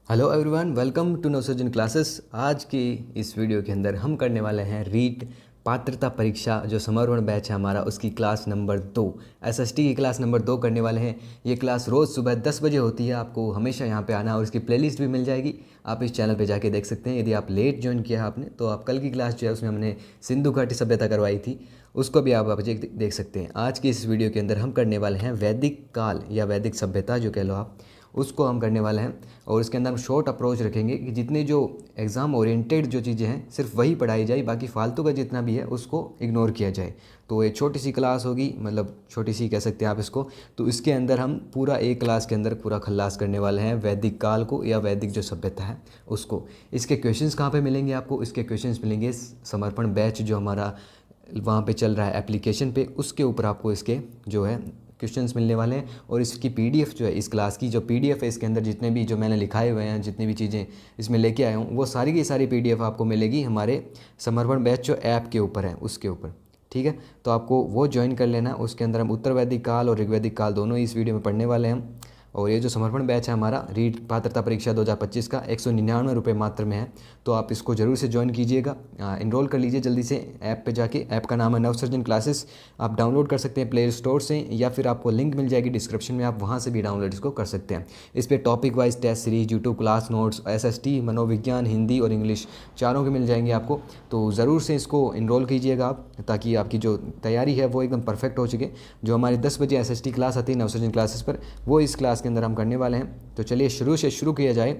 Hello everyone, welcome to Navsarjan classes. आज की इस वीडियो के अंदर हम करने वाले हैं रीट पात्रता परीक्षा जो समर्पण बैच है हमारा, उसकी क्लास नंबर 2 एसएसटी की क्लास नंबर 2 करने वाले हैं। ये क्लास रोज़ सुबह 10 बजे होती है। आपको हमेशा यहाँ पे आना और इसकी प्लेलिस्ट भी मिल जाएगी। आप इस चैनल पे जाके देख सकते हैं। यदि आप लेट ज्वाइन किया आपने तो आप कल की क्लास जो है उसमें हमने सिंधु घाटी सभ्यता करवाई थी, उसको भी आप देख सकते हैं। आज की इस वीडियो के अंदर हम करने वाले हैं वैदिक काल या वैदिक सभ्यता जो कह लो आप, उसको हम करने वाले हैं। और इसके अंदर हम शॉर्ट अप्रोच रखेंगे कि जितने जो एग्ज़ाम ओरिएंटेड जो चीज़ें हैं सिर्फ वही पढ़ाई जाए, बाकी फालतू का जितना भी है उसको इग्नोर किया जाए। तो ये छोटी सी क्लास होगी, मतलब छोटी सी कह सकते हैं आप इसको। तो इसके अंदर हम पूरा एक क्लास के अंदर पूरा खल्लास करने वाले हैं वैदिक काल को या वैदिक जो सभ्यता है उसको। इसके क्वेश्चंस कहाँ पे मिलेंगे आपको? इसके क्वेश्चंस मिलेंगे समर्पण बैच जो हमारा वहाँ पे चल रहा है एप्लीकेशन पे, उसके ऊपर आपको इसके जो है क्वेश्चंस मिलने वाले हैं। और इसकी पीडीएफ जो है, इस क्लास की जो पीडीएफ है, इसके अंदर जितने भी जो मैंने लिखाए हुए हैं, जितनी भी चीज़ें इसमें लेके आया हूँ, वो सारी की सारी पीडीएफ आपको मिलेगी हमारे समर्पण बैच जो ऐप के ऊपर है उसके ऊपर। ठीक है, तो आपको वो ज्वाइन कर लेना। उसके अंदर हम उत्तर वैदिक काल और ऋग्वैदिक काल दोनों ही इस वीडियो में पढ़ने वाले हैं। और ये जो समर्पण बैच है हमारा रीट पात्रता परीक्षा 2025 का 199 रुपये मात्र में है। तो आप इसको ज़रूर से ज्वाइन कीजिएगा, इनरोल कर लीजिए जल्दी से ऐप पे जाके। ऐप का नाम है नवसर्जन क्लासेस। आप डाउनलोड कर सकते हैं प्ले स्टोर से, या फिर आपको लिंक मिल जाएगी डिस्क्रिप्शन में, आप वहाँ से भी डाउनलोड इसको कर सकते हैं। इस पर topic wise test series, YouTube class notes, SST, मनोविज्ञान, हिंदी और इंग्लिश चारों के मिल जाएंगे आपको। तो ज़रूर से इसको इनरोल कीजिएगा आप, ताकि आपकी जो तैयारी है वो एकदम परफेक्ट हो सके। जो हमारी 10 बजे एसएसटी क्लास आती है नवसर्जन क्लासेस पर, वो इस क्लास के अंदर हम करने वाले हैं। तो चलिए शुरू से शुरू किया जाए।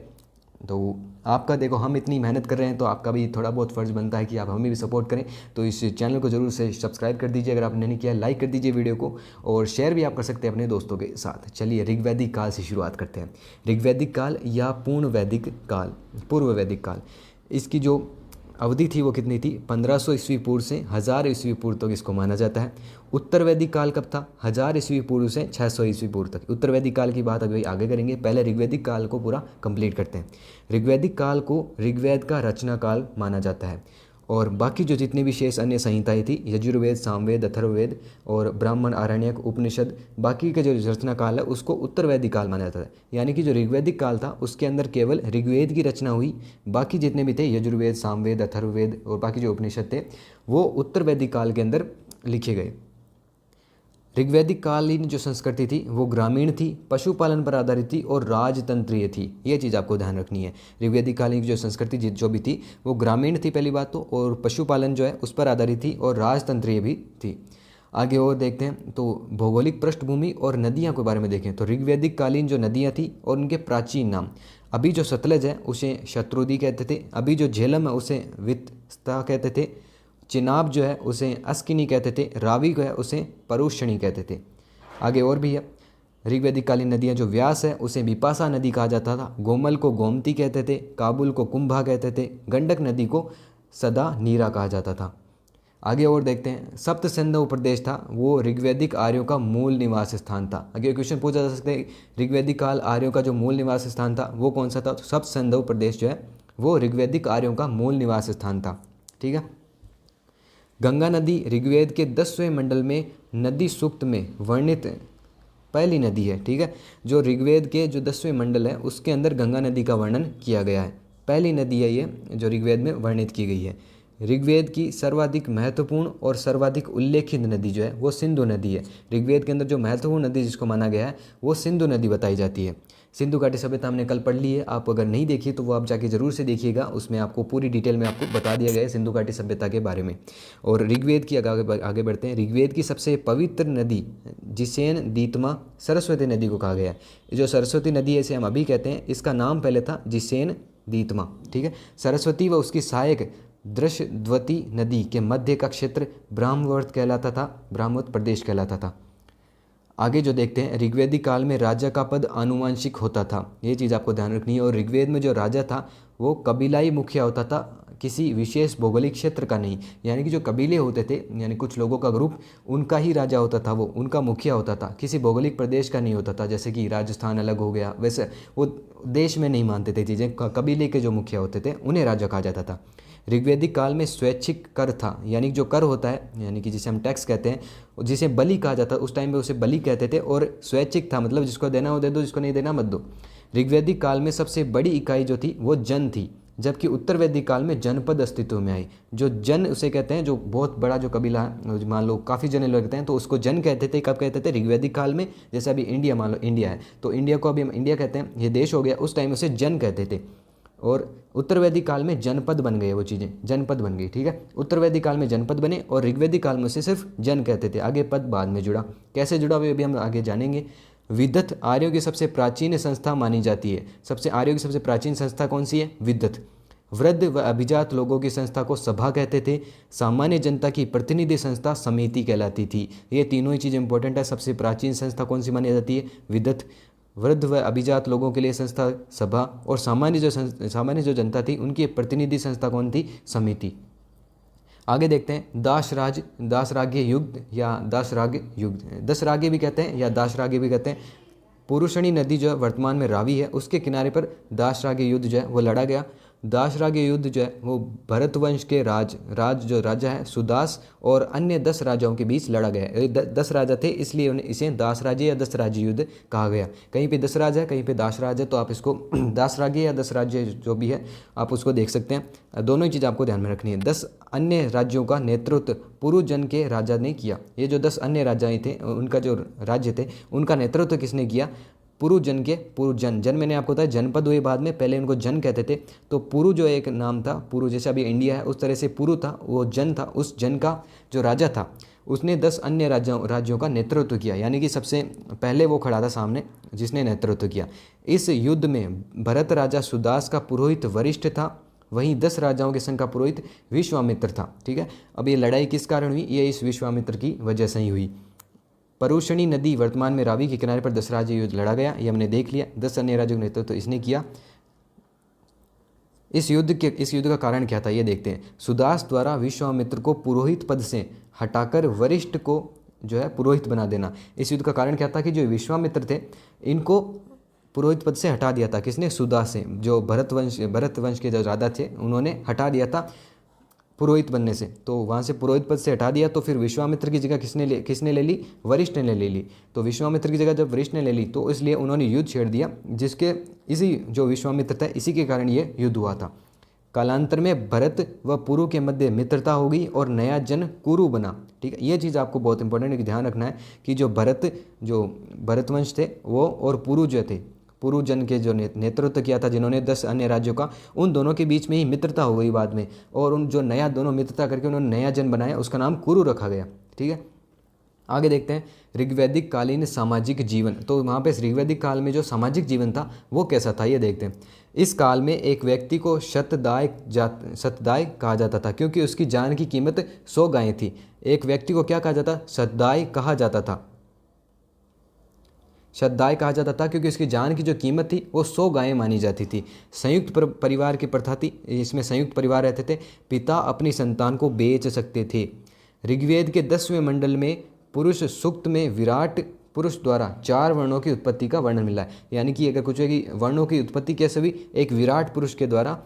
तो आपका देखो, हम इतनी मेहनत कर रहे हैं तो आपका भी थोड़ा बहुत फ़र्ज़ बनता है कि आप हमें भी सपोर्ट करें। तो इस चैनल को ज़रूर से सब्सक्राइब कर दीजिए अगर आपने नहीं किया, लाइक कर दीजिए वीडियो को, और शेयर भी आप कर सकते हैं अपने दोस्तों के साथ। चलिए ऋग्वैदिक काल से शुरुआत करते हैं। ऋग्वैदिक काल या पूर्ण वैदिक काल, पूर्व वैदिक काल, इसकी जो अवधि थी वो कितनी थी? 1500 ईस्वी पूर्व से 1000 ईस्वी पूर्व तक इसको माना जाता है। उत्तर वैदिक काल कब था? 1000 ईस्वी पूर्व से 600 ईस्वी पूर्व तक। उत्तर वैदिक काल की बात अभी आगे करेंगे, पहले ऋग्वैदिक काल को पूरा कंप्लीट करते हैं। ऋग्वैदिक काल को ऋग्वेद का रचना काल माना जाता है। और बाकी जो जितनी भी शेष अन्य संहिताएं थी, यजुर्वेद, सामवेद, अथर्ववेद और ब्राह्मण, आरण्यक, उपनिषद, बाकी का जो रचना काल है उसको उत्तर वैदिक काल माना जाता है। यानी कि जो ऋग्वैदिक काल था उसके अंदर केवल ऋग्वेद की रचना हुई, बाकी जितने भी थे यजुर्वेद, सामवेद, अथर्ववेद और बाकी जो उपनिषद थे वो उत्तर वैदिक काल के अंदर लिखे गए। ऋग्वैदिक कालीन जो संस्कृति थी वो ग्रामीण थी, पशुपालन पर आधारित थी और राजतंत्रीय थी। ये चीज़ आपको ध्यान रखनी है। ऋग्वैदिक कालीन की जो संस्कृति जो भी थी वो ग्रामीण थी पहली बात तो, और पशुपालन जो है उस पर आधारित थी और राजतंत्रीय भी थी। आगे और देखते हैं तो भौगोलिक पृष्ठभूमि और नदियाँ के बारे में देखें तो ऋग्वैदिक कालीन जो नदियाँ थी और उनके प्राचीन नाम, अभी जो सतलज है उसे शत्रुदी कहते थे, अभी जो झेलम है उसे वित्स्ता कहते थे, चिनाब जो है उसे अस्किनी कहते थे, रावी जो है उसे परुषणी कहते थे। आगे और भी है। ऋग्वैदिक कालीन नदियाँ जो व्यास है उसे विपाशा नदी कहा जाता था, गोमल को गोमती कहते थे, काबुल को कुंभा कहते थे, गंडक नदी को सदा नीरा कहा जाता था। आगे और देखते हैं। सप्त सिंधु प्रदेश था वो ऋग्वैदिक आर्यों का मूल निवास स्थान था। आगे क्वेश्चन पूछा जा सकता है ऋग्वैदिक काल आर्यों का जो मूल निवास स्थान था वो कौन सा था? तो सप्त सिंधु प्रदेश जो है वो ऋग्वैदिक आर्यों का मूल निवास स्थान था। ठीक है। गंगा नदी ऋग्वेद के 10वें मंडल में नदी सूक्त में वर्णित पहली नदी है। ठीक है, जो ऋग्वेद के जो 10वें मंडल है उसके अंदर गंगा नदी का वर्णन किया गया है। पहली नदी है ये जो ऋग्वेद में वर्णित की गई है। ऋग्वेद की सर्वाधिक महत्वपूर्ण और सर्वाधिक उल्लेखित नदी जो है वो सिंधु नदी है। ऋग्वेद के अंदर जो महत्वपूर्ण नदी जिसको माना गया है वो सिंधु नदी बताई जाती है। सिंधु घाटी सभ्यता हमने कल पढ़ ली है, आप अगर नहीं देखी तो वो आप जाके ज़रूर से देखिएगा, उसमें आपको पूरी डिटेल में आपको बता दिया गया है सिंधु घाटी सभ्यता के बारे में। और ऋग्वेद की आगे बढ़ते हैं। ऋग्वेद की सबसे पवित्र नदी जिसेन दीतमा सरस्वती नदी को कहा गया है। जो सरस्वती नदी है इसे हम अभी कहते हैं, इसका नाम पहले था जिसेन दीतमा। ठीक है, सरस्वती व उसकी सहायक दृशद्वती नदी के मध्य का क्षेत्र ब्राह्मवर्त कहलाता था, ब्राह्मवत प्रदेश कहलाता था। आगे जो देखते हैं, ऋग्वैदिक काल में राजा का पद आनुवंशिक होता था, ये चीज़ आपको ध्यान रखनी है। और ऋग्वेद में जो राजा था वो कबीलाई मुखिया होता था, किसी विशेष भौगोलिक क्षेत्र का नहीं। यानी कि जो कबीले होते थे, यानी कुछ लोगों का ग्रुप, उनका ही राजा होता था, वो उनका मुखिया होता था, किसी भौगोलिक प्रदेश का नहीं होता था। जैसे कि राजस्थान अलग हो गया, वैसे वो देश में नहीं मानते थे चीज़ें, कबीले के जो मुखिया होते थे उन्हें राजा कहा जाता था। ऋग्वैदिक काल में स्वैच्छिक कर था, यानी जो कर होता है, यानी कि जिसे हम टैक्स कहते हैं, जिसे बलि कहा जाता है, उस टाइम पे उसे बलि कहते थे। और स्वैच्छिक था, मतलब जिसको देना हो दे दो, जिसको नहीं देना मत दो। ऋग्वैदिक काल में सबसे बड़ी इकाई जो थी वो जन थी, जबकि उत्तर वैदिक काल में जनपद अस्तित्व में आई। जो जन उसे कहते हैं, जो बहुत बड़ा जो कबीला है, मान लो काफ़ी जने लगते हैं तो उसको जन कहते थे। कब कहते थे? ऋग्वैदिक काल में। जैसे अभी इंडिया, मान लो इंडिया है तो इंडिया को अभी हम इंडिया कहते हैं, ये देश हो गया, उस टाइम उसे जन कहते थे। और उत्तर वैदिक काल में जनपद बन गए, वो चीज़ें जनपद बन गई, ठीक है। उत्तर वैदिक काल में जनपद बने और ऋग्वैदिक काल में उसे सिर्फ जन कहते थे। आगे पद बाद में जुड़ा, कैसे जुड़ा वो अभी हम आगे जानेंगे। विदत आर्यों की सबसे प्राचीन संस्था मानी जाती है। आर्यों की सबसे प्राचीन संस्था कौन सी है? विदत। वृद्ध व अभिजात लोगों की संस्था को सभा कहते थे। सामान्य जनता की प्रतिनिधि संस्था समिति कहलाती थी। ये तीनों ही चीज़ इंपॉर्टेंट है। सबसे प्राचीन संस्था कौन सी मानी जाती है? विदत। वृद्ध व अभिजात लोगों के लिए संस्था सभा, और सामान्य जो जनता थी उनकी प्रतिनिधि संस्था कौन थी? समिति। आगे देखते हैं दासराग्य युग या दासराग्य युग, दसराग्य भी कहते हैं या दासराग्य भी कहते हैं। पुरुषणी नदी जो वर्तमान में रावी है उसके किनारे पर दासराग्य युद्ध जो है वो लड़ा गया। दासराग्य युद्ध जो है वो भरत वंश के जो राजा है सुदास और अन्य 10 राजाओं के बीच लड़ा गया। 10 राजा थे, इसलिए उन्हें इसे दासराज्य या दसराज्य युद्ध कहा गया। कहीं पे दसराज है, कहीं पे दासराज है, तो आप इसको दासराज्य या दसराज्य जो भी है आप उसको देख सकते हैं। दोनों ही चीज़ आपको ध्यान में रखनी है। 10 अन्य राज्यों का नेतृत्व पुरुजन के राजा ने किया। ये जो 10 अन्य राजा थे, उनका जो राज्य थे उनका नेतृत्व किसने किया? पुरुजन। जन मैंने आपको बताया जनपद हुए बाद में, पहले उनको जन कहते थे। तो पुरु जो एक नाम था, पुरु जैसे अभी इंडिया है उस तरह से पुरु था, वो जन था। उस जन का जो राजा था उसने 10 अन्य राज्यों का नेतृत्व किया, यानी कि सबसे पहले वो खड़ा था सामने जिसने नेतृत्व किया। इस युद्ध में भरत राजा सुदास का पुरोहित वरिष्ठ था, वहीं 10 राजाओं के संघ का पुरोहित विश्वामित्र था, ठीक है। अब ये लड़ाई किस कारण हुई? ये इस विश्वामित्र की वजह से ही हुई। परुषणी नदी वर्तमान में रावी के किनारे पर दसराज्य युद्ध लड़ा गया, ये हमने देख लिया। 10 अन्य राज्यों का नेतृत्व इसने किया। इस युद्ध का कारण क्या था ये देखते हैं। सुदास द्वारा विश्वामित्र को पुरोहित पद से हटाकर वरिष्ठ को जो है पुरोहित बना देना। इस युद्ध का कारण क्या था कि जो विश्वामित्र थे इनको पुरोहित पद से हटा दिया था। किसने? सुदास से। जो भरत वंश के जो राजा थे उन्होंने हटा दिया था पुरोहित बनने से, तो वहाँ से पुरोहित पद से हटा दिया। तो फिर विश्वामित्र की जगह किसने ले ली? वरिष्ठ ने ले ली। तो विश्वामित्र की जगह जब वरिष्ठ ने ले ली तो इसलिए उन्होंने युद्ध छेड़ दिया, जिसके इसी जो विश्वामित्र था इसी के कारण ये युद्ध हुआ था। कालांतर में भरत व पुरु के मध्य मित्रता हो गई और नया जन कुरु बना, ठीक है। ये चीज़ आपको बहुत इंपॉर्टेंट है कि ध्यान रखना है कि जो भरतवंश थे वो और पुरु जो थे, पुरु जन के जो नेतृत्व किया था जिन्होंने 10 अन्य राज्यों का, उन दोनों के बीच में ही मित्रता हो गई बाद में, और उन जो नया दोनों मित्रता करके उन्होंने नया जन बनाया उसका नाम कुरु रखा गया, ठीक है। आगे देखते हैं ऋग्वैदिक कालीन सामाजिक जीवन। तो वहाँ पे ऋग्वैदिक काल में जो सामाजिक जीवन था वो कैसा था ये देखते हैं। इस काल में एक व्यक्ति को शतदाय कहा जाता था क्योंकि उसकी जान की कीमत 100 गायें थी। एक व्यक्ति को क्या कहा जाता? शतदाय कहा जाता था। शतदाय कहा जाता था क्योंकि उसकी जान की जो कीमत थी वो 100 गायें मानी जाती थी। संयुक्त परिवार की प्रथा थी, इसमें संयुक्त परिवार रहते थे। पिता अपनी संतान को बेच सकते थे। ऋग्वेद के 10वें मंडल में पुरुष सूक्त में विराट पुरुष द्वारा 4 वर्णों की उत्पत्ति का वर्णन मिला है। यानी कि अगर कुछ है कि वर्णों की उत्पत्ति कैसे हुई? एक विराट पुरुष के द्वारा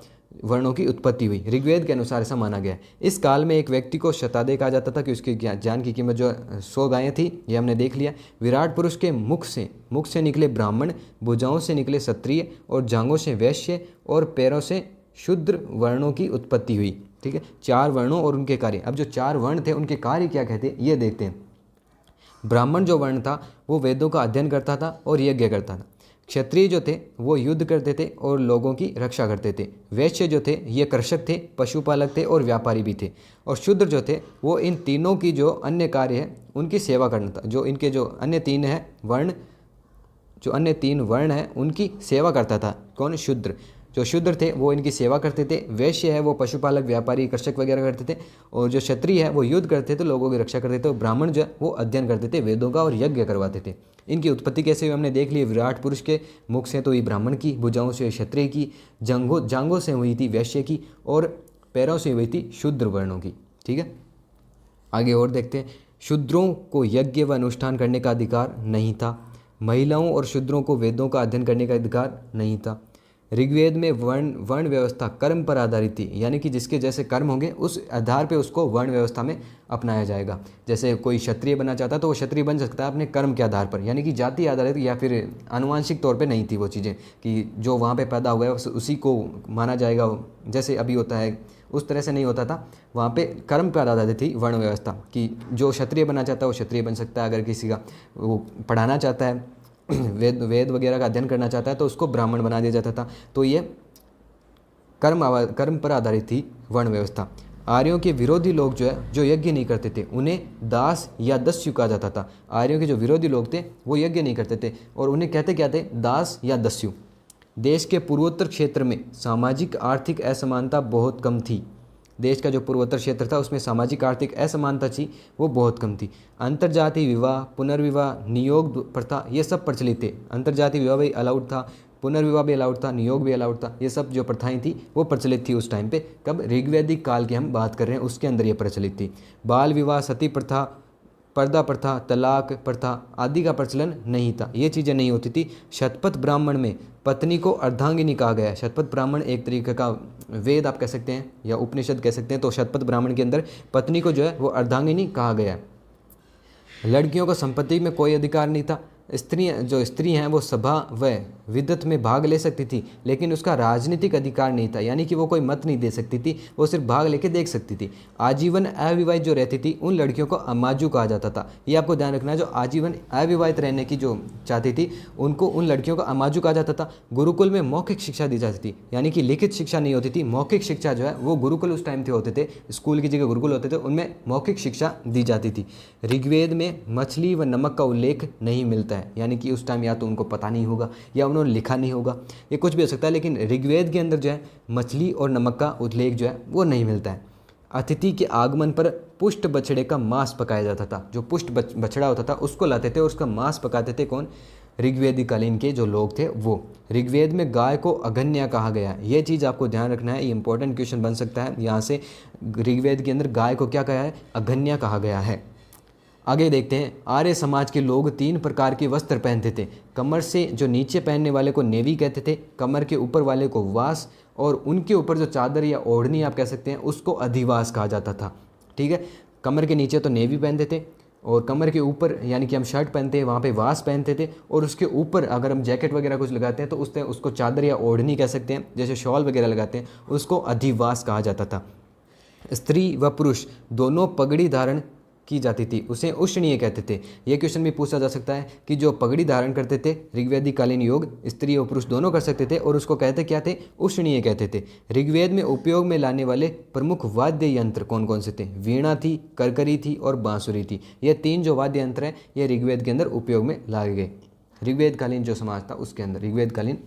वर्णों की उत्पत्ति हुई, ऋग्वेद के अनुसार ऐसा माना गया। इस काल में एक व्यक्ति को शतादे कहा जाता था कि उसकी जान की कीमत जो 100 गायें थी, ये हमने देख लिया। विराट पुरुष के मुख से निकले ब्राह्मण, भुजाओं से निकले क्षत्रिय और जांघों से वैश्य और पैरों से शूद्र वर्णों की उत्पत्ति हुई, ठीक है। 4 वर्णों और उनके कार्य। अब जो 4 वर्ण थे उनके कार्य क्या कहते ये देखते हैं। ब्राह्मण जो वर्ण था वो वेदों का अध्ययन करता था और यज्ञ करता था। क्षत्रिय जो थे वो युद्ध करते थे और लोगों की रक्षा करते थे। वैश्य जो थे ये कृषक थे, पशुपालक थे और व्यापारी भी थे। और शूद्र जो थे वो इन तीनों की जो अन्य कार्य है उनकी सेवा करना था। जो इनके जो अन्य 3 वर्ण हैं उनकी सेवा करता था। कौन? शूद्र। जो शूद्र थे वो इनकी सेवा करते थे। वैश्य है वो पशुपालक, व्यापारी, कृषक वगैरह करते थे। और जो क्षत्रिय है वो युद्ध करते थे, लोगों की रक्षा करते थे। और ब्राह्मण जो है वो अध्ययन करते थे वेदों का और यज्ञ करवाते थे। इनकी उत्पत्ति कैसे हुई हमने देख ली। विराट पुरुष के मुख से तो हुई ब्राह्मण की, भुजाओं से क्षत्रिय की, जांघों से हुई थी वैश्य की और पैरों से हुई थी शूद्र वर्णों की, ठीक है। आगे और देखते हैं। शूद्रों को यज्ञ व अनुष्ठान करने का अधिकार नहीं था। महिलाओं और शूद्रों को वेदों का अध्ययन करने का अधिकार नहीं था। ऋग्वेद में वर्ण वर्ण व्यवस्था कर्म पर आधारित थी, यानी कि जिसके जैसे कर्म होंगे उस आधार पे उसको वर्ण व्यवस्था में अपनाया जाएगा। जैसे कोई क्षत्रिय बनना चाहता है तो वो क्षत्रिय बन सकता है अपने कर्म के आधार पर, यानी कि जाति आधारित या फिर आनुवांशिक तौर पे नहीं थी वो चीज़ें कि जो वहाँ पे पैदा हुआ है उसी को माना जाएगा, जैसे अभी होता है उस तरह से नहीं होता था। वहाँ पे कर्म पर आधारित थी वर्ण व्यवस्था कि जो क्षत्रिय बनना चाहता है वो क्षत्रिय बन सकता है, अगर किसी का वो पढ़ाना चाहता है वेद वगैरह का अध्ययन करना चाहता है तो उसको ब्राह्मण बना दिया जाता था। तो ये कर्म पर आधारित थी वर्ण व्यवस्था। आर्यों के विरोधी लोग जो है जो यज्ञ नहीं करते थे उन्हें दास या दस्यु कहा जाता था। आर्यों के जो विरोधी लोग थे वो यज्ञ नहीं करते थे और उन्हें कहते क्या थे, दास या दस्यु। देश के पूर्वोत्तर क्षेत्र में सामाजिक आर्थिक असमानता बहुत कम थी। देश का जो पूर्वोत्तर क्षेत्र था उसमें सामाजिक आर्थिक असमानता थी वो बहुत कम थी। अंतर्जातीय विवाह, पुनर्विवाह, नियोग प्रथा ये सब प्रचलित थे। अंतर्जातीय विवाह भी अलाउड था, पुनर्विवाह भी अलाउड था, नियोग भी अलाउड था। ये सब जो प्रथाएं थी वो प्रचलित थी उस टाइम पे। कब? ऋग्वैदिक काल की हम बात कर रहे हैं, उसके अंदर ये प्रचलित थी। बाल विवाह, सती प्रथा, पर्दा प्रथा, तलाक प्रथा आदि का प्रचलन नहीं था, ये चीज़ें नहीं होती थी। शतपथ ब्राह्मण में पत्नी को अर्धांगिनी कहा गया है। शतपथ ब्राह्मण एक तरीके का वेद आप कह सकते हैं या उपनिषद कह सकते हैं। तो शतपथ ब्राह्मण के अंदर पत्नी को जो है वो अर्धांगिनी कहा गया है। लड़कियों को संपत्ति में कोई अधिकार नहीं था। स्त्री हैं वो सभा व विद्वत में भाग ले सकती थी, लेकिन उसका राजनीतिक अधिकार नहीं था, यानी कि वो कोई मत नहीं दे सकती थी, वो सिर्फ भाग लेके देख सकती थी। आजीवन अविवाहित जो रहती थी उन लड़कियों को अमाजू कहा जाता था। ये आपको ध्यान रखना है, जो आजीवन अविवाहित रहने की जो चाहती थी उनको उन लड़कियों को अमाजू कहा जाता था। गुरुकुल में मौखिक शिक्षा दी जाती थी, यानी कि लिखित शिक्षा नहीं होती थी। मौखिक शिक्षा जो है वो गुरुकुल उस टाइम थे होते थे, स्कूल की जगह गुरुकुल होते थे, उनमें मौखिक शिक्षा दी जाती थी। ऋग्वेद में मछली व नमक का उल्लेख नहीं मिलता है, यानी कि उस टाइम या तो उनको पता नहीं होगा या उन्होंने लिखा नहीं होगा, ये कुछ भी हो सकता है, लेकिन ऋग्वेद के अंदर जो है मछली और नमक का उल्लेख जो है वो नहीं मिलता है। अतिथि के आगमन पर पुष्ट बछड़े का मांस पकाया जाता था। जो पुष्ट बछड़ा होता था उसको लाते थे और उसका मांस पकाते थे कौन? ऋग्वेदिक कालीन के जो लोग थे वो। ऋग्वेद में गाय को अगन्या कहा गया है, ये चीज़ आपको ध्यान रखना है, ये इंपॉर्टेंट क्वेश्चन बन सकता है यहाँ से। ऋग्वेद के अंदर गाय को क्या कहा है? अगन्या कहा गया है। आगे देखते हैं, आर्य समाज के लोग 3 प्रकार के वस्त्र पहनते थे। कमर से जो नीचे पहनने वाले को नेवी कहते थे, कमर के ऊपर वाले को वास, और उनके ऊपर जो चादर या ओढ़नी आप कह सकते हैं उसको अधिवास कहा जाता था। ठीक है, कमर के नीचे तो नेवी पहनते थे और कमर के ऊपर यानी कि हम शर्ट पहनते हैं वहाँ पे वास पहनते थे, और उसके ऊपर अगर हम जैकेट वगैरह कुछ लगाते हैं तो उसको चादर या ओढ़नी कह सकते हैं, जैसे शॉल वगैरह लगाते हैं उसको अधिवास कहा जाता था। स्त्री व पुरुष दोनों पगड़ी धारण की जाती थी, उसे उष्णीय कहते थे। यह क्वेश्चन भी पूछा जा सकता है कि जो पगड़ी धारण करते थे ऋग्वेदिक कालीन योग स्त्री और पुरुष दोनों कर सकते थे, और उसको कहते क्या थे? उष्णीय कहते थे। ऋग्वेद में उपयोग में लाने वाले प्रमुख वाद्य यंत्र कौन कौन से थे? वीणा थी, करकरी थी और बांसुरी थी। ये 3 जो वाद्य यंत्र हैं ये ऋग्वेद के अंदर उपयोग में लाए गए। ऋग्वेद कालीन जो समाज था उसके अंदर ऋग्वेद कालीन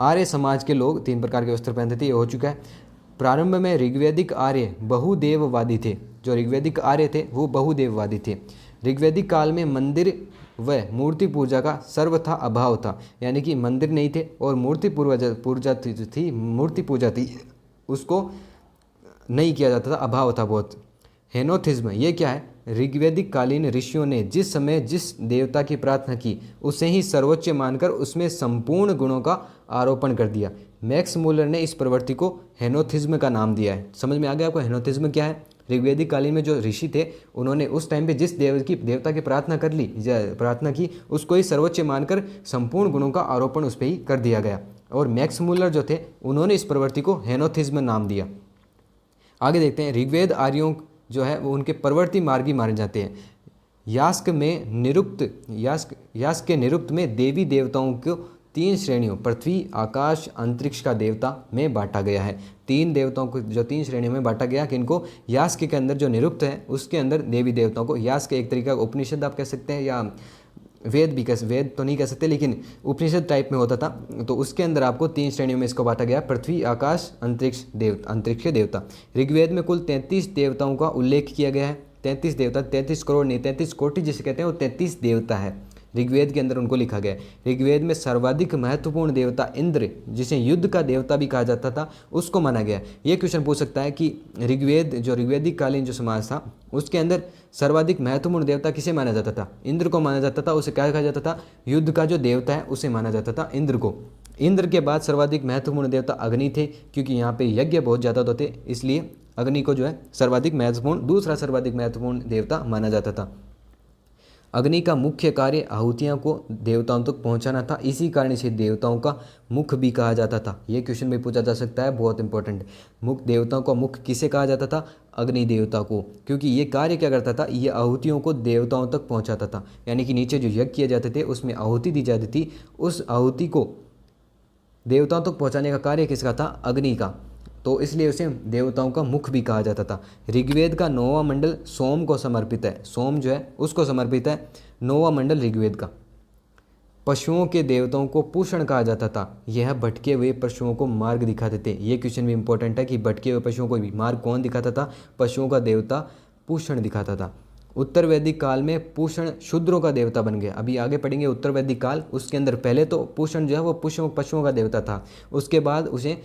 आर्य समाज के लोग 3 प्रकार के वस्त्र पहनते थे, ये हो चुका है। प्रारंभ में ऋग्वेदिक आर्य बहुदेववादी थे। जो ऋग्वेदिक आर्य थे वो बहुदेववादी थे। ऋग्वेदिक काल में मंदिर व मूर्ति पूजा का सर्वथा अभाव था, यानी कि मंदिर नहीं थे और मूर्ति पूजा थी उसको नहीं किया जाता था, अभाव था बहुत। हेनोथिज्म ये क्या है? ऋग्वेदिक कालीन ऋषियों ने जिस समय जिस देवता की प्रार्थना की उसे ही सर्वोच्च मानकर उसमें संपूर्ण गुणों का आरोपण कर दिया। मैक्स मूलर ने इस प्रवृत्ति को हेनोथिज्म का नाम दिया है। समझ में आ गया आपको हेनोथिज्म क्या है? ऋग्वेदिक कालीन में जो ऋषि थे उन्होंने उस टाइम पे जिस देवता की प्रार्थना की उसको ही सर्वोच्च मानकर संपूर्ण गुणों का आरोपण उस पर ही कर दिया गया, और मैक्स मूलर जो थे उन्होंने इस प्रवृत्ति को हेनोथिज्म नाम दिया। आगे देखते हैं, ऋग्वेद आर्यों जो है वो उनके प्रवृत्ति मार्गी माने जाते हैं। यास्क के निरुक्त में देवी देवताओं को 3 श्रेणियों पृथ्वी, आकाश, अंतरिक्ष का देवता में बांटा गया है। 3 देवताओं को जो 3 श्रेणियों में बांटा गया, किनको? यास्क के अंदर जो निरुक्त है उसके अंदर देवी देवताओं को। यास्क एक तरीका का उपनिषद आप कह सकते हैं, या वेद तो नहीं कह सकते लेकिन उपनिषद टाइप में होता था। तो उसके अंदर आपको 3 श्रेणियों में इसको बांटा गया, पृथ्वी, आकाश, अंतरिक्ष के देवता। ऋग्वेद में कुल 33 देवताओं का उल्लेख किया गया है। 33 देवता, 33 करोड़ नहीं, 33 कोटि जिसे कहते हैं वो 33 देवता है ऋग्वेद के अंदर, उनको लिखा गया है। ऋग्वेद में सर्वाधिक महत्वपूर्ण देवता इंद्र, जिसे युद्ध का देवता भी कहा जाता था, उसको माना गया। ये क्वेश्चन पूछ सकता है कि ऋग्वेदिक कालीन जो समाज था उसके अंदर सर्वाधिक महत्वपूर्ण देवता किसे माना जाता था? इंद्र को माना जाता था। उसे क्या कहा जाता था? युद्ध का जो देवता है उसे माना जाता था इंद्र को। इंद्र के बाद सर्वाधिक महत्वपूर्ण देवता अग्नि थे, क्योंकि यहाँ पे यज्ञ बहुत ज़्यादा होते, इसलिए अग्नि को जो है सर्वाधिक महत्वपूर्ण, दूसरा सर्वाधिक महत्वपूर्ण देवता माना जाता था। अग्नि का मुख्य कार्य आहुतियाँ को देवताओं तक पहुँचाना था, इसी कारण इसे देवताओं का मुख भी कहा जाता था। ये क्वेश्चन भी पूछा जा सकता है, बहुत इंपॉर्टेंट। मुख, देवताओं का मुख किसे कहा जाता था? अग्नि देवता को, क्योंकि ये कार्य क्या करता था? ये आहुतियों को देवताओं तक पहुँचाता था। यानी कि नीचे जो यज्ञ किए जाते थे उसमें आहुति दी जाती थी, उस आहुति को देवताओं तक पहुँचाने का कार्य किसका था? अग्नि का। तो इसलिए उसे देवताओं का मुख भी कहा जाता था। ऋग्वेद का 9वां मंडल सोम को समर्पित है। सोम जो है उसको समर्पित है 9वां मंडल ऋग्वेद का। पशुओं के देवताओं को पूषण कहा जाता था। यह भटके हुए पशुओं को मार्ग दिखाते थे। ये क्वेश्चन भी इंपॉर्टेंट है कि भटके हुए पशुओं को भी मार्ग कौन दिखाता था? पशुओं का देवता पूषण दिखाता था। उत्तर वैदिक काल में पूषण शूद्रों का देवता बन गया। अभी आगे पढ़ेंगे उत्तर वैदिक काल, उसके अंदर पहले तो पूषण जो है वो पशुओं का देवता था। उसके बाद उसे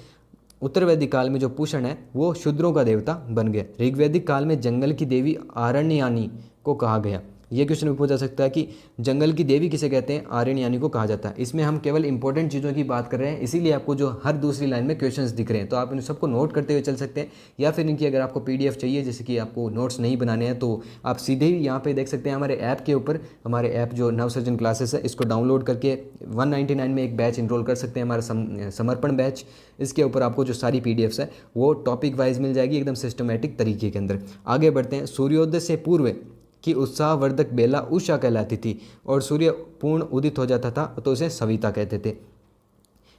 उत्तर वैदिक काल में जो पूषण है वो शूद्रों का देवता बन गया। ऋग्वैदिक काल में जंगल की देवी आरण्यानी को कहा गया। ये क्वेश्चन भी पूछा जा सकता है कि जंगल की देवी किसे कहते हैं? आरण्यानी को कहा जाता है। इसमें हम केवल इंपॉर्टेंट चीज़ों की बात कर रहे हैं, इसीलिए आपको जो हर दूसरी लाइन में क्वेश्चंस दिख रहे हैं, तो आप इन सबको नोट करते हुए चल सकते हैं। या फिर इनकी अगर आपको PDF चाहिए, जैसे कि आपको नोट्स नहीं बनाने हैं, तो आप सीधे ही यहाँ पे देख सकते हैं हमारे ऐप के ऊपर। हमारे ऐप जो नवसृजन क्लासेस है, इसको डाउनलोड करके 199 में एक बैच इनरोल कर सकते हैं, हमारा समर्पण बैच। इसके ऊपर आपको जो सारी PDFs है वो टॉपिक वाइज मिल जाएगी, एकदम सिस्टमेटिक तरीके के अंदर। आगे बढ़ते हैं। सूर्योदय से पूर्व की उत्साहवर्धक बेला उषा कहलाती थी, और सूर्य पूर्ण उदित हो जाता था तो उसे सविता कहते थे।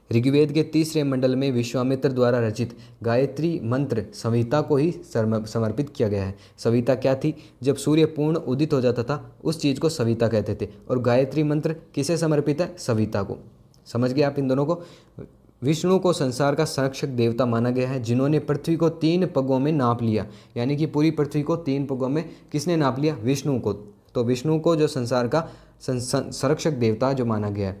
ऋग्वेद के 3रे मंडल में विश्वामित्र द्वारा रचित गायत्री मंत्र सविता को ही समर्पित किया गया है। सविता क्या थी? जब सूर्य पूर्ण उदित हो जाता था उस चीज़ को सविता कहते थे। और गायत्री मंत्र किसे समर्पित है? सविता को। समझ गए आप इन दोनों को? विष्णु को संसार का संरक्षक देवता माना गया है, जिन्होंने पृथ्वी को 3 पगों में नाप लिया। यानी कि पूरी पृथ्वी को 3 पगों में किसने नाप लिया? विष्णु को। तो विष्णु को जो संसार का संरक्षक देवता जो माना गया है।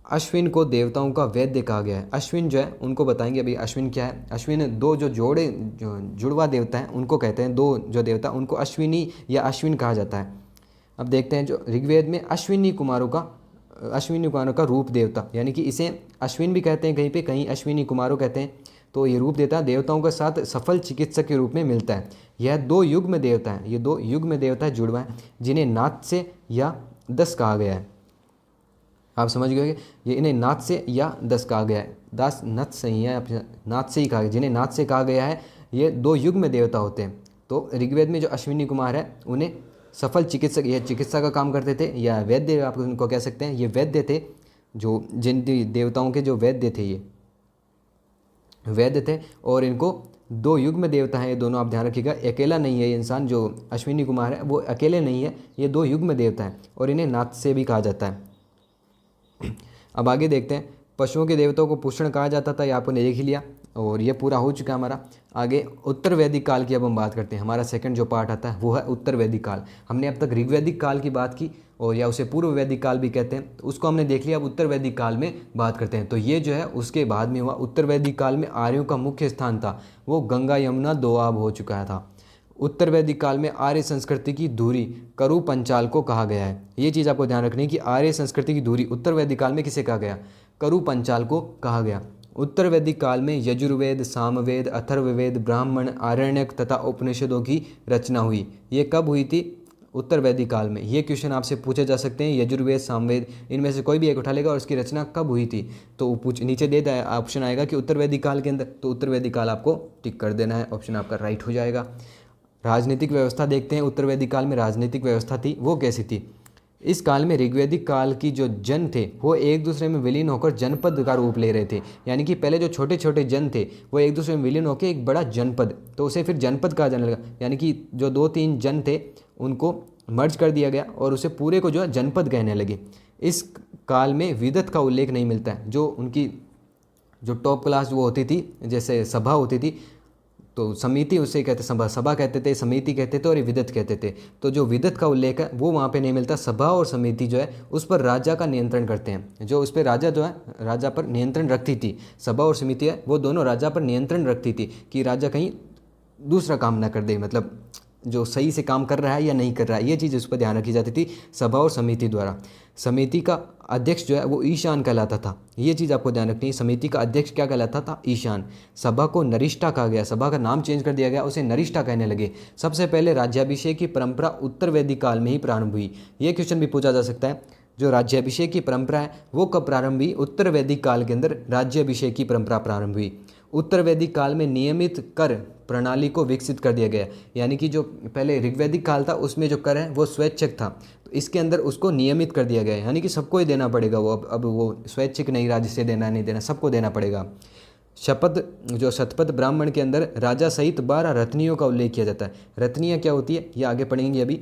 अश्विन को देवताओं का वैद्य कहा गया है। अश्विन जो है उनको बताएंगे अभी अश्विन क्या है। अश्विन 2 जो जुड़वा देवता हैं उनको कहते हैं, 2 जो देवता उनको अश्विनी या अश्विन कहा जाता है। अब देखते हैं जो ऋग्वेद में अश्विनी कुमारों का रूप देवता, यानी कि इसे अश्विन भी कहते हैं कहीं पे, कहीं अश्विनी कुमारों कहते हैं। तो ये रूप देवता देवताओं के साथ सफल चिकित्सक के रूप में मिलता है। यह 2 युग्म देवता है, ये 2 युग्म देवता है, जुड़वा है, जिन्हें नाथ से या दस कहा गया है। आप समझ गए, ये इन्हें नाथ से या दस कहा गया है। दास नथ से ही है, नाथ से ही कहा गया, जिन्हें नाथ से कहा गया है। ये 2 युग्म देवता होते हैं। तो ऋग्वेद में जो अश्विनी कुमार है उन्हें सफल चिकित्सक, ये चिकित्सा का काम करते थे, या वैद्य आप उनको कह सकते हैं। ये वैद्य थे, जो जिन देवताओं के जो वैद्य थे, ये वैद्य थे। और इनको 2 युग्म देवता हैं, ये दोनों आप ध्यान रखिएगा। अकेला नहीं है ये इंसान, जो अश्विनी कुमार है वो अकेले नहीं है, ये 2 युग्म देवता हैं, और इन्हें नाथ से भी कहा जाता है। अब आगे देखते हैं। पशुओं के देवताओं को पूषण कहा जाता था, ये आपने देख ही लिया, और ये पूरा हो चुका है हमारा। आगे उत्तर वैदिक काल की अब हम बात करते हैं। हमारा सेकंड जो पार्ट आता है वो है उत्तर वैदिक काल। हमने अब तक ऋग्वैदिक काल की बात की, और या उसे पूर्व वैदिक काल भी कहते हैं, तो उसको हमने देख लिया। अब उत्तर वैदिक काल में बात करते हैं। तो ये जो है उसके बाद में हुआ। उत्तर वैदिक काल में आर्यों का मुख्य स्थान था वो गंगा यमुना दोआब हो चुका था। उत्तर वैदिक काल में आर्य संस्कृति की धुरी करु पंचाल को कहा गया है। ये चीज़ आपको ध्यान रखनी है कि आर्य संस्कृति की धुरी उत्तर वैदिक काल में किसे कहा गया? करु पंचाल को कहा गया। उत्तर वैदिक काल में यजुर्वेद, सामवेद, अथर्ववेद, ब्राह्मण, आरण्यक तथा उपनिषदों की रचना हुई। ये कब हुई थी? उत्तर वैदिक काल में। ये क्वेश्चन आपसे पूछे जा सकते हैं। यजुर्वेद, सामवेद, इनमें से कोई भी एक उठा लेगा और इसकी रचना कब हुई थी, तो नीचे दे ऑप्शन आएगा कि उत्तर वैदिक काल के अंदर। तो उत्तर वैदिक काल आपको टिक कर देना है, ऑप्शन आपका राइट हो जाएगा। राजनीतिक व्यवस्था देखते हैं। उत्तर वैदिक काल में राजनीतिक व्यवस्था थी वो कैसी थी? इस काल में ऋग्वैदिक काल की जो जन थे वो एक दूसरे में विलीन होकर जनपद का रूप ले रहे थे। यानी कि पहले जो छोटे छोटे जन थे वो एक दूसरे में विलीन होकर एक बड़ा जनपद, तो उसे फिर जनपद कहा जाने लगा। यानी कि जो 2-3 जन थे उनको मर्ज कर दिया गया और उसे पूरे को जो है जनपद कहने लगे। इस काल में विदत का उल्लेख नहीं मिलता है। जो उनकी जो टॉप क्लास वो होती थी, जैसे सभा होती थी, तो समिति उसे कहते, सभा कहते थे, समिति कहते थे, और ये विदत कहते थे। तो जो विदत का उल्लेख है वो वहाँ पे नहीं मिलता। सभा और समिति जो है उस पर राजा का नियंत्रण करते हैं। जो उस पर राजा जो है राजा पर नियंत्रण रखती थी। सभा और समिति है वो दोनों राजा पर नियंत्रण रखती थी कि राजा कहीं दूसरा काम ना कर दे, मतलब जो सही से काम कर रहा है या नहीं कर रहा है, ये चीज़ उस पर ध्यान रखी जाती थी सभा और समिति द्वारा। समिति का अध्यक्ष जो है वो ईशान कहलाता था, ये चीज़ आपको ध्यान रखनी है। समिति का अध्यक्ष क्या कहलाता था? ईशान। सभा को नरिष्ठा कहा गया, सभा का नाम चेंज कर दिया गया, उसे नरिष्ठा कहने लगे। सबसे पहले राज्याभिषेक की परंपरा उत्तर वैदिक काल में ही प्रारंभ हुई। ये क्वेश्चन भी पूछा जा सकता है, जो राज्याभिषेक की परंपरा है वो कब प्रारंभ हुई? उत्तर वैदिक काल के अंदर राज्याभिषेक की परंपरा प्रारंभ हुई। उत्तर वैदिक काल में नियमित कर प्रणाली को विकसित कर दिया गया, यानी कि जो पहले ऋग्वैदिक काल था उसमें जो कर है वो स्वैच्छिक था, तो इसके अंदर उसको नियमित कर दिया गया है, यानी कि सबको ही देना पड़ेगा वो। अब वो स्वैच्छिक नहीं रहा, जिससे देना नहीं देना, सबको देना पड़ेगा। शपथ, जो शतपथ ब्राह्मण के अंदर राजा सहित 12 रत्नियों का उल्लेख किया जाता है। रत्नियाँ क्या होती है ये आगे पढ़ेंगे अभी।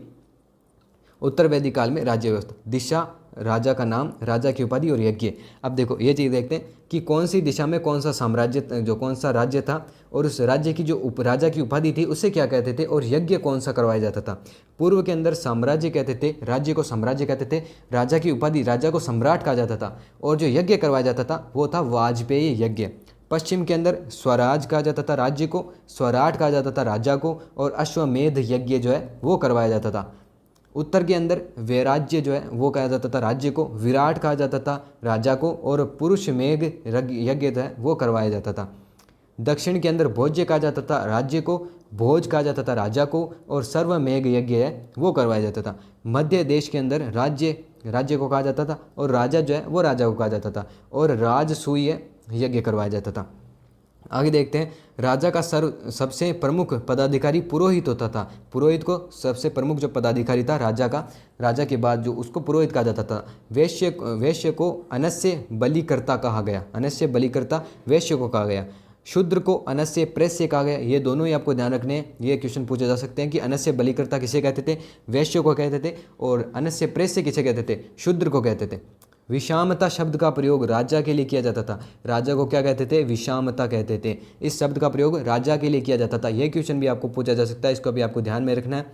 उत्तर वैदिक काल में राज्य व्यवस्था, दिशा, राजा का नाम, राजा की उपाधि और यज्ञ। अब देखो ये चीज़ देखते हैं कि कौन सी दिशा में कौन सा साम्राज्य, जो कौन सा राज्य था, और उस राज्य की जो राजा की उपाधि थी उससे क्या कहते थे, और यज्ञ कौन सा करवाया जाता था। पूर्व के अंदर साम्राज्य कहते थे, राज्य को साम्राज्य कहते थे, राजा की उपाधि, राजा को सम्राट कहा जाता था, और जो यज्ञ करवाया जाता था वो था वाजपेयी यज्ञ। पश्चिम के अंदर स्वराज कहा जाता था राज्य को, स्वराट कहा जाता था राजा को, और अश्वमेध यज्ञ जो है वो करवाया जाता था। उत्तर के अंदर वैराज्य जो है वो कहा जाता था राज्य को, विराट कहा जाता था राजा को, और पुरुष मेघ यज्ञ जो है वो करवाया जाता था। दक्षिण के अंदर भोज्य कहा जाता था राज्य को, भोज कहा जाता था राजा को, और सर्वमेघ यज्ञ है वो करवाया जाता था। मध्य देश के अंदर राज्य को कहा जाता था, और राजा जो है वो राजा को कहा जाता था, और राजसूय यज्ञ करवाया जाता था। आगे देखते हैं, राजा का सबसे प्रमुख पदाधिकारी पुरोहित होता था। पुरोहित को सबसे प्रमुख जो पदाधिकारी था राजा का, राजा के बाद जो उसको पुरोहित कहा जाता था। वैश्य को अनस्य बलिकर्ता कहा गया, अनस्य बलिकर्ता वैश्य को कहा गया। शूद्र को अनस्य प्रेस्य कहा गया। ये दोनों ही आपको ध्यान रखने हैं, ये क्वेश्चन पूछे जा सकते हैं कि अनस्य बलिकर्ता किसे कहते थे? वैश्य को कहते थे, और अनस्य प्रेस्य किसे कहते थे? शूद्र को कहते थे। विषामता शब्द का प्रयोग राजा के लिए किया जाता था। राजा को क्या कहते थे? विषामता कहते थे। इस शब्द का प्रयोग राजा के लिए किया जाता था। यह क्वेश्चन भी आपको पूछा जा सकता है, इसको भी आपको ध्यान में रखना है।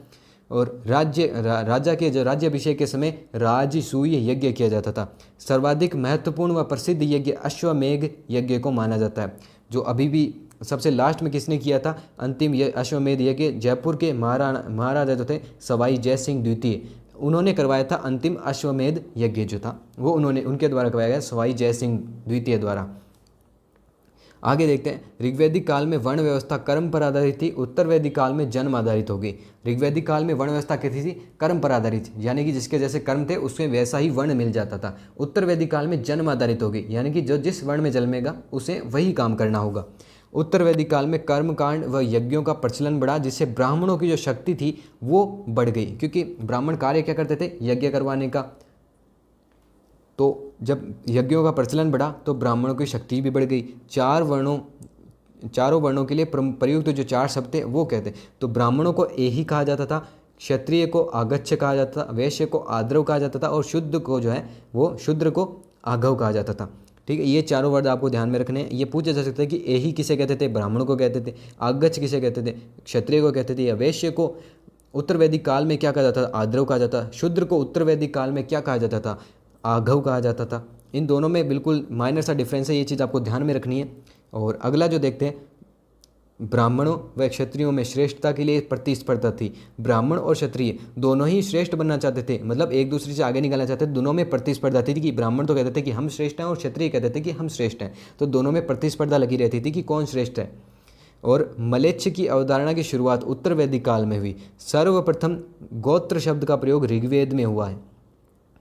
और राजा के जो राज्याभिषेक के समय राजसूय यज्ञ किया जाता था। सर्वाधिक महत्वपूर्ण व प्रसिद्ध यज्ञ अश्वमेघ यज्ञ को माना जाता है, जो अभी भी सबसे लास्ट में किसने किया था? अंतिम अश्वमेध यज्ञ जयपुर के महाराजा जो थे सवाई जय सिंह द्वितीय, उन्होंने करवाया था। अंतिम अश्वमेध यज्ञ जो था वो उनके द्वारा करवाया गया, सवाई जय सिंह द्वितीय द्वारा। आगे देखते हैं, ऋग्वैदिक काल में वर्ण व्यवस्था कर्म पर आधारित थी, उत्तर वैदिक काल में जन्म आधारित होगी। ऋग्वैदिक काल में वर्ण व्यवस्था कैसी थी? कर्म पर आधारित, यानी कि जिसके जैसे कर्म थे उसमें वैसा ही वर्ण मिल जाता था। उत्तर वैदिक काल में जन्म आधारित होगी, यानी कि जो जिस वर्ण में जन्मेगा उसे वही काम करना होगा। उत्तर वैदिक काल में कर्मकांड व यज्ञों का प्रचलन बढ़ा, जिससे ब्राह्मणों की जो शक्ति थी वो बढ़ गई, क्योंकि ब्राह्मण कार्य क्या करते थे? यज्ञ करवाने का। तो जब यज्ञों का प्रचलन बढ़ा तो ब्राह्मणों की शक्ति भी बढ़ गई। चारों वर्णों के लिए प्रयुक्त जो 4 शब्द थे वो कहते, तो ब्राह्मणों को एही कहा जाता था, क्षत्रिय को आगच्छ कहा जाता था, वैश्य को आद्रव कहा जाता था, और शुद्ध को जो है वो शूद्र को आघव कहा जाता था। ठीक है, ये चारों वर्ड आपको ध्यान में रखने हैं। ये पूछा जा सकता है कि एही किसे कहते थे? ब्राह्मणों को कहते थे। आगच्छ किसे कहते थे? क्षत्रिय को कहते थे। या वैश्य को उत्तर वैदिक काल में क्या कहा जाता था? आद्रव कहा जाता। शूद्र को उत्तर वैदिक काल में क्या कहा जाता था? आघव कहा जाता था। इन दोनों में बिल्कुल माइनर सा डिफरेंस है, ये चीज़ आपको ध्यान में रखनी है। और अगला जो देखते हैं, ब्राह्मणों व क्षत्रियों में श्रेष्ठता के लिए प्रतिस्पर्धा थी। ब्राह्मण और क्षत्रिय दोनों ही श्रेष्ठ बनना चाहते थे, मतलब एक दूसरे से आगे निकलना चाहते थे। दोनों में प्रतिस्पर्धा थी कि ब्राह्मण तो कहते थे कि हम श्रेष्ठ हैं, और क्षत्रिय कहते थे कि हम श्रेष्ठ हैं। तो दोनों में प्रतिस्पर्धा लगी रहती थी कि कौन श्रेष्ठ है। और मलेच्छ की अवधारणा की शुरुआत उत्तर वैदिक काल में हुई। सर्वप्रथम गोत्र शब्द का प्रयोग ऋग्वेद में हुआ है।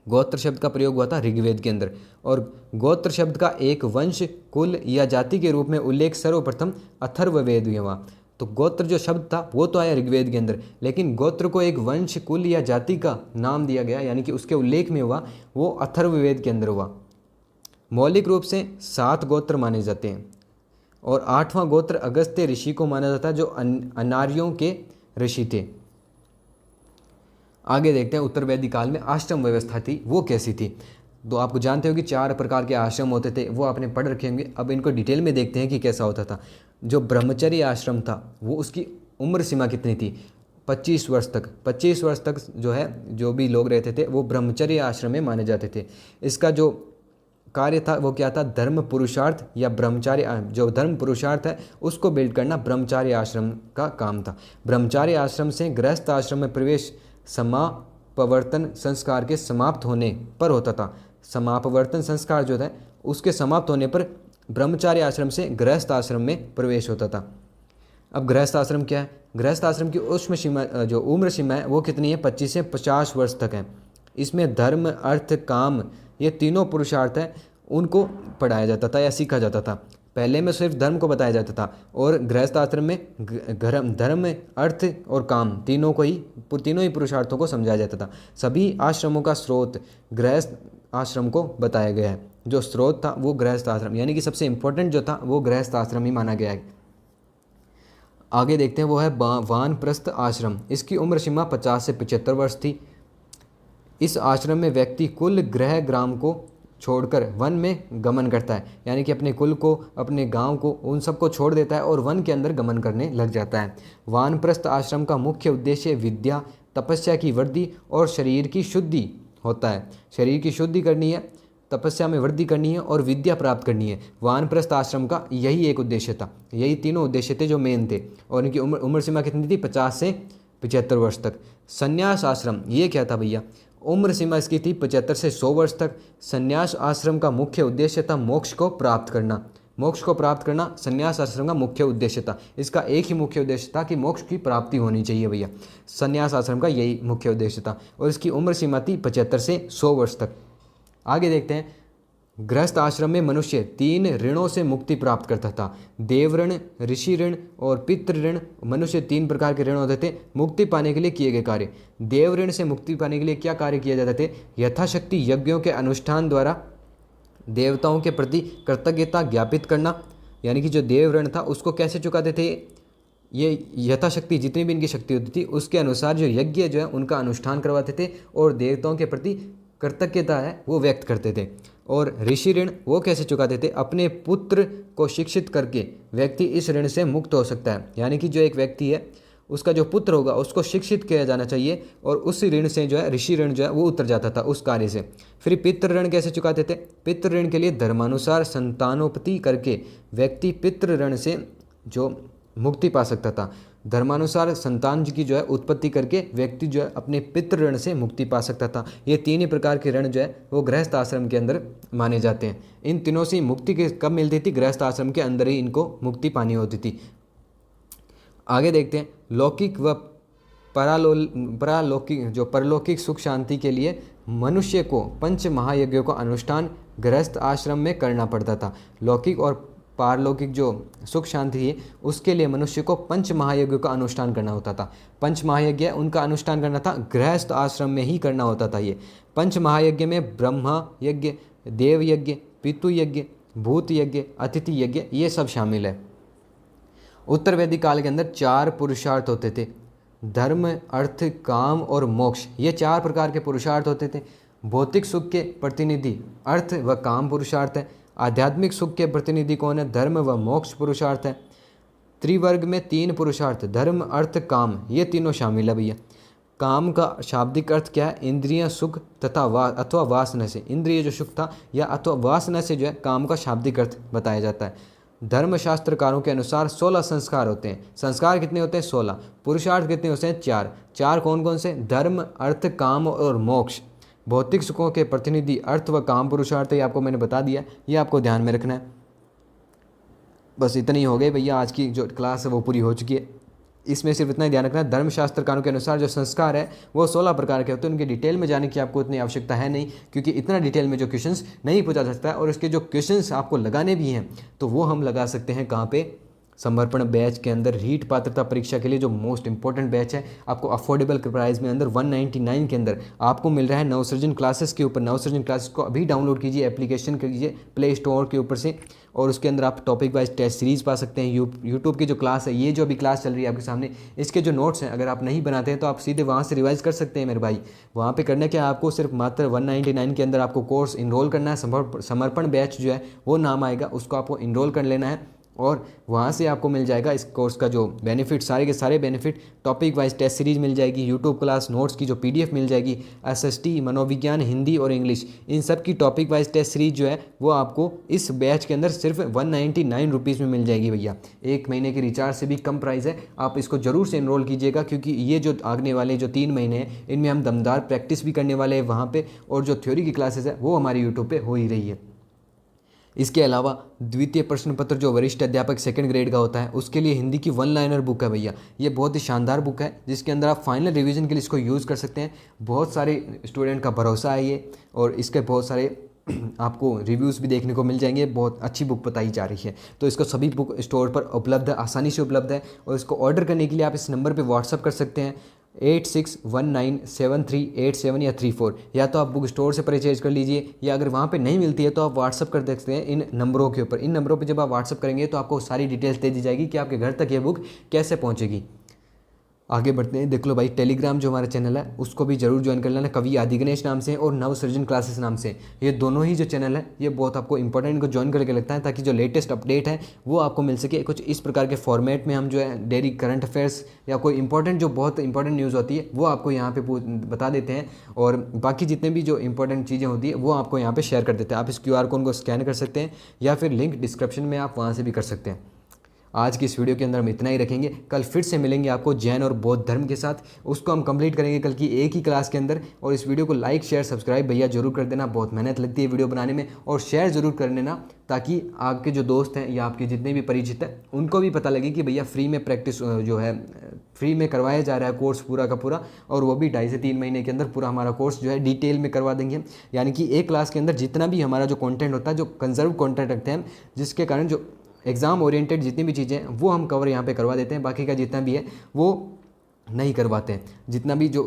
गोत्र शब्द का प्रयोग हुआ था ऋग्वेद के अंदर, और गोत्र शब्द का एक वंश, कुल या जाति के रूप में उल्लेख सर्वप्रथम अथर्ववेद में हुआ। तो गोत्र जो शब्द था वो तो आया ऋग्वेद के अंदर, लेकिन गोत्र को एक वंश, कुल या जाति का नाम दिया गया, यानी कि उसके उल्लेख में हुआ, वो अथर्ववेद के अंदर हुआ। मौलिक रूप से 7 गोत्र माने जाते हैं, और 8वां गोत्र अगस्त्य ऋषि को माना जाता है, जो अनार्यों के ऋषि थे। आगे देखते हैं, उत्तर वैदिक काल में आश्रम व्यवस्था थी वो कैसी थी। तो आपको जानते हो कि 4 प्रकार के आश्रम होते थे, वो आपने पढ़ रखे होंगे। अब इनको डिटेल में देखते हैं कि कैसा होता था। जो ब्रह्मचर्य आश्रम था वो उसकी उम्र सीमा कितनी थी? 25 वर्ष तक। 25 वर्ष तक जो है जो भी लोग रहते थे वो ब्रह्मचर्य आश्रम में माने जाते थे। इसका जो कार्य था वो क्या था, धर्म पुरुषार्थ या ब्रह्मचार्य, जो धर्म पुरुषार्थ है उसको बिल्ड करना ब्रह्मचार्य आश्रम का काम था। ब्रह्मचार्य आश्रम से गृहस्थ आश्रम में प्रवेश समापवर्तन संस्कार के समाप्त होने पर होता था। समापवर्तन संस्कार जो था उसके समाप्त होने पर ब्रह्मचार्य आश्रम से गृहस्थ आश्रम में प्रवेश होता था। अब गृहस्थ आश्रम क्या है, गृहस्थ आश्रम की उष्म सीमा जो उम्र सीमा है वो कितनी है, 25 से 50 वर्ष तक है। इसमें धर्म अर्थ काम ये तीनों पुरुषार्थ हैं उनको पढ़ाया जाता था या सीखा जाता था। पहले में सिर्फ धर्म को बताया जाता था और गृहस्थ आश्रम में धर्म अर्थ और काम तीनों ही पुरुषार्थों को समझाया जाता था। सभी आश्रमों का स्रोत गृहस्थ आश्रम को बताया गया है। जो स्रोत था वो गृहस्थ आश्रम, यानी कि सबसे इम्पोर्टेंट जो था वो गृहस्थ आश्रम ही माना गया है। आगे देखते हैं वो है वानप्रस्थ आश्रम। इसकी उम्र सीमा 50 से 75 वर्ष थी। इस आश्रम में व्यक्ति कुल गृह ग्राम को छोड़कर वन में गमन करता है, यानी कि अपने कुल को, अपने गांव को, उन सबको छोड़ देता है और वन के अंदर गमन करने लग जाता है। वानप्रस्थ आश्रम का मुख्य उद्देश्य विद्या, तपस्या की वृद्धि और शरीर की शुद्धि होता है। शरीर की शुद्धि करनी है, तपस्या में वृद्धि करनी है और विद्या प्राप्त करनी है। वानप्रस्थ आश्रम का यही एक उद्देश्य था, यही तीनों उद्देश्य थे जो मेन थे। और इनकी उम्र सीमा कितनी थी, 50 से 75 वर्ष तक। संन्यास आश्रम ये क्या था भैया, उम्र सीमा इसकी थी 75 से 100 वर्ष तक। संन्यास आश्रम का मुख्य उद्देश्य था मोक्ष को प्राप्त करना। मोक्ष को प्राप्त करना संन्यास आश्रम का मुख्य उद्देश्य था। इसका एक ही मुख्य उद्देश्य था कि मोक्ष की प्राप्ति होनी चाहिए भैया। संन्यास आश्रम का यही मुख्य उद्देश्य था और इसकी उम्र सीमा थी 75 से 100 वर्ष तक। आगे देखते हैं, गृहस्थ आश्रम में मनुष्य 3 ऋणों से मुक्ति प्राप्त करता था। देव ऋण, ऋषि ऋण और पितृ ऋण। मनुष्य 3 प्रकार के ऋण होते थे मुक्ति पाने के लिए किए गए कार्य। देव ऋण से मुक्ति पाने के लिए क्या कार्य किए जाते थे, यथाशक्ति यज्ञों के अनुष्ठान द्वारा देवताओं के प्रति कृतज्ञता ज्ञापित करना, यानी कि जो देव ऋण था उसको कैसे चुकाते थे, ये यथाशक्ति जितनी भी इनकी शक्ति होती थी उसके अनुसार जो यज्ञ जो है उनका अनुष्ठान करवाते थे और देवताओं के प्रति कृतज्ञता है वो व्यक्त करते थे। और ऋषि ऋण वो कैसे चुकाते थे, अपने पुत्र को शिक्षित करके व्यक्ति इस ऋण से मुक्त हो सकता है, यानी कि जो एक व्यक्ति है उसका जो पुत्र होगा उसको शिक्षित किया जाना चाहिए और उस ऋण से जो है ऋषि ऋण जो है वो उतर जाता था उस कार्य से। फिर पितृ ऋण कैसे चुकाते थे, पितृ ऋण के लिए धर्मानुसार संतानोपति करके व्यक्ति पितृ ऋण से जो मुक्ति पा सकता था। धर्मानुसार संतान की जो है उत्पत्ति करके व्यक्ति जो है अपने पितृ ऋण से मुक्ति पा सकता था। ये 3 ही प्रकार के ऋण जो है वो गृहस्थ आश्रम के अंदर माने जाते हैं। इन तीनों से मुक्ति कब मिलती थी, गृहस्थ आश्रम के अंदर ही इनको मुक्ति पानी होती थी। आगे देखते हैं, लौकिक व परालौकिक जो परलौकिक सुख शांति के लिए मनुष्य को 5 महायज्ञों का अनुष्ठान गृहस्थ आश्रम में करना पड़ता था। लौकिक और पारलौकिक जो सुख शांति है उसके लिए मनुष्य को 5 महायज्ञों का अनुष्ठान करना होता था। 5 महायज्ञ उनका अनुष्ठान करना था गृहस्थ आश्रम में ही करना होता था। ये 5 महायज्ञ में ब्रह्मा यज्ञ, देव यज्ञ, पितु यज्ञ, भूत यज्ञ, अतिथि यज्ञ ये सब शामिल है। उत्तर वैदिक काल के अंदर 4 पुरुषार्थ होते थे, धर्म अर्थ काम और मोक्ष। ये 4 प्रकार के पुरुषार्थ होते थे। भौतिक सुख के प्रतिनिधि अर्थ व काम पुरुषार्थ है। आध्यात्मिक सुख के प्रतिनिधि कौन है, धर्म व मोक्ष पुरुषार्थ है। त्रिवर्ग में 3 पुरुषार्थ धर्म अर्थ काम ये तीनों शामिल है भैया। काम का शाब्दिक अर्थ क्या है, इंद्रिय सुख तथा अथवा वासना से, इंद्रिय जो सुख था या अथवा वासना से जो है काम का शाब्दिक अर्थ बताया जाता है। धर्मशास्त्रकारों के अनुसार 16 संस्कार होते हैं। संस्कार कितने होते हैं, 16। पुरुषार्थ कितने होते हैं, 4 कौन कौन से, धर्म अर्थ काम और मोक्ष। भौतिक सुखों के प्रतिनिधि अर्थ व काम पुरुषार्थ, ये आपको मैंने बता दिया, ये आपको ध्यान में रखना है। बस इतनी ही हो गई भैया, आज की जो क्लास है वो पूरी हो चुकी है। इसमें सिर्फ इतना ही ध्यान रखना है, धर्मशास्त्रकारों के अनुसार जो संस्कार है वो 16 प्रकार के होते हैं। उनके डिटेल में जाने की आपको इतनी आवश्यकता है नहीं, क्योंकि इतना डिटेल में जो क्वेश्चंस नहीं पूछा जा सकता है और उसके जो क्वेश्चंस आपको लगाने भी हैं तो वो हम लगा सकते हैं कहाँ पे, समर्पण बैच के अंदर। रीट पात्रता परीक्षा के लिए जो मोस्ट इंपॉर्टेंट बैच है, आपको अफोर्डेबल प्राइस में अंदर 199 के अंदर आपको मिल रहा है नवसृजन क्लासेस के ऊपर। नवसृजन क्लासेस को अभी डाउनलोड कीजिए, एप्लीकेशन कीजिए प्ले स्टोर के ऊपर से, और उसके अंदर आप टॉपिक वाइज टेस्ट सीरीज़ पा सकते हैं। यूट्यूब की जो क्लास है, ये जो अभी क्लास चल रही है आपके सामने, इसके जो नोट्स हैं अगर आप नहीं बनाते हैं तो आप सीधे वहाँ से रिवाइज कर सकते हैं मेरे भाई। वहाँ पे करना क्या है, आपको सिर्फ मात्र 199 के अंदर आपको कोर्स इनरोल करना है। समर्पण बैच जो है वो नाम आएगा, उसको आपको इनरोल कर लेना है। और वहाँ से आपको मिल जाएगा इस कोर्स का जो बेनिफिट, सारे के सारे benefit, topic wise test series मिल जाएगी, यूट्यूब क्लास नोट्स की जो पीडीएफ मिल जाएगी, एसएसटी, मनोविज्ञान, हिंदी और इंग्लिश, इन सब की टॉपिक वाइज टेस्ट सीरीज जो है वो आपको इस बैच के अंदर सिर्फ 199 रुपीज़ में मिल जाएगी भैया। 1 महीने के रिचार्ज से भी कम प्राइस है। आप इसको जरूर से इनरोल कीजिएगा, क्योंकि ये जो आगने वाले जो 3 महीने हैं इनमें हम दमदार प्रैक्टिस भी करने वाले हैं वहाँ पर, और जो थ्योरी की क्लासेस है वो हमारे यूट्यूब पर हो ही रही है। इसके अलावा द्वितीय प्रश्न पत्र जो वरिष्ठ अध्यापक 2nd ग्रेड का होता है उसके लिए हिंदी की 1 लाइनर बुक है भैया। ये बहुत ही शानदार बुक है जिसके अंदर आप फाइनल रिवीजन के लिए इसको यूज़ कर सकते हैं। बहुत सारे स्टूडेंट का भरोसा है ये, और इसके बहुत सारे आपको रिव्यूज़ भी देखने को मिल जाएंगे। बहुत अच्छी बुक बताई जा रही है। तो इसको सभी बुक स्टोर पर उपलब्ध है, आसानी से उपलब्ध है, और इसको ऑर्डर करने के लिए आप इस नंबर पर व्हाट्सअप कर सकते हैं 86197387 या 34, या तो आप बुक स्टोर से परचेज कर लीजिए, या अगर वहाँ पे नहीं मिलती है तो आप व्हाट्सअप कर सकते हैं इन नंबरों के ऊपर। इन नंबरों पे जब आप व्हाट्सअप करेंगे तो आपको सारी डिटेल्स दे दी जाएगी कि आपके घर तक ये बुक कैसे पहुँचेगी। आगे बढ़ते हैं। देख लो भाई, टेलीग्राम जो हमारा चैनल है उसको भी जरूर ज्वाइन कर लेना, कवि आदि गणेश नाम से और नवसृजन क्लासेस नाम से। ये दोनों ही जो चैनल है ये बहुत आपको इंपॉर्टेंट, इनको ज्वाइन करके लगता है ताकि जो लेटेस्ट अपडेट है वो आपको मिल सके। कुछ इस प्रकार के फॉर्मेट में हम जो है डेली करंट अफेयर्स या कोई इंपॉर्टेंट जो बहुत इंपॉर्टेंट न्यूज़ होती है वो आपको यहाँ पे बता देते हैं, और बाकी जितने भी जो इंपॉर्टेंट चीज़ें होती है वो आपको यहाँ पर शेयर कर देते हैं। आप इस QR कोड को स्कैन कर सकते हैं, या फिर लिंक डिस्क्रिप्शन में आप वहाँ से भी कर सकते हैं। आज की इस वीडियो के अंदर हम इतना ही रखेंगे। कल फिर से मिलेंगे आपको जैन और बौद्ध धर्म के साथ, उसको हम कंप्लीट करेंगे कल की एक ही क्लास के अंदर। और इस वीडियो को लाइक शेयर सब्सक्राइब भैया जरूर कर देना, बहुत मेहनत लगती है वीडियो बनाने में, और शेयर ज़रूर कर लेना ताकि आपके जो दोस्त हैं या आपके जितने भी परिचित हैं उनको भी पता लगे कि भैया फ्री में प्रैक्टिस जो है फ्री में करवाया जा रहा है कोर्स पूरा का पूरा, और वो भी 2.5 से 3 महीने के अंदर पूरा हमारा कोर्स जो है डिटेल में करवा देंगे। यानी कि एक क्लास के अंदर जितना भी हमारा जो कंटेंट होता है, जो कंजर्व कंटेंट रखते हैं, जिसके कारण जो एग्ज़ाम ओरिएंटेड जितनी भी चीज़ें हैं वो हम कवर यहाँ पे करवा देते हैं, बाकी का जितना भी है वो नहीं करवाते हैं। जितना भी जो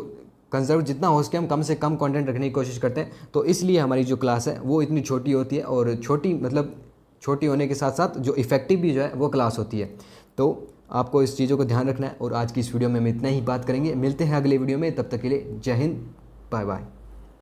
कंजर्व जितना हो सके हम कम से कम कंटेंट रखने की कोशिश करते हैं। तो इसलिए हमारी जो क्लास है वो इतनी छोटी होती है, और छोटी मतलब छोटी होने के साथ साथ जो इफ़ेक्टिव भी जो है वो क्लास होती है। तो आपको इस चीज़ों को ध्यान रखना है। और आज की इस वीडियो में हम इतना ही बात करेंगे, मिलते हैं अगले वीडियो में, तब तक के लिए जय हिंद, बाय बाय।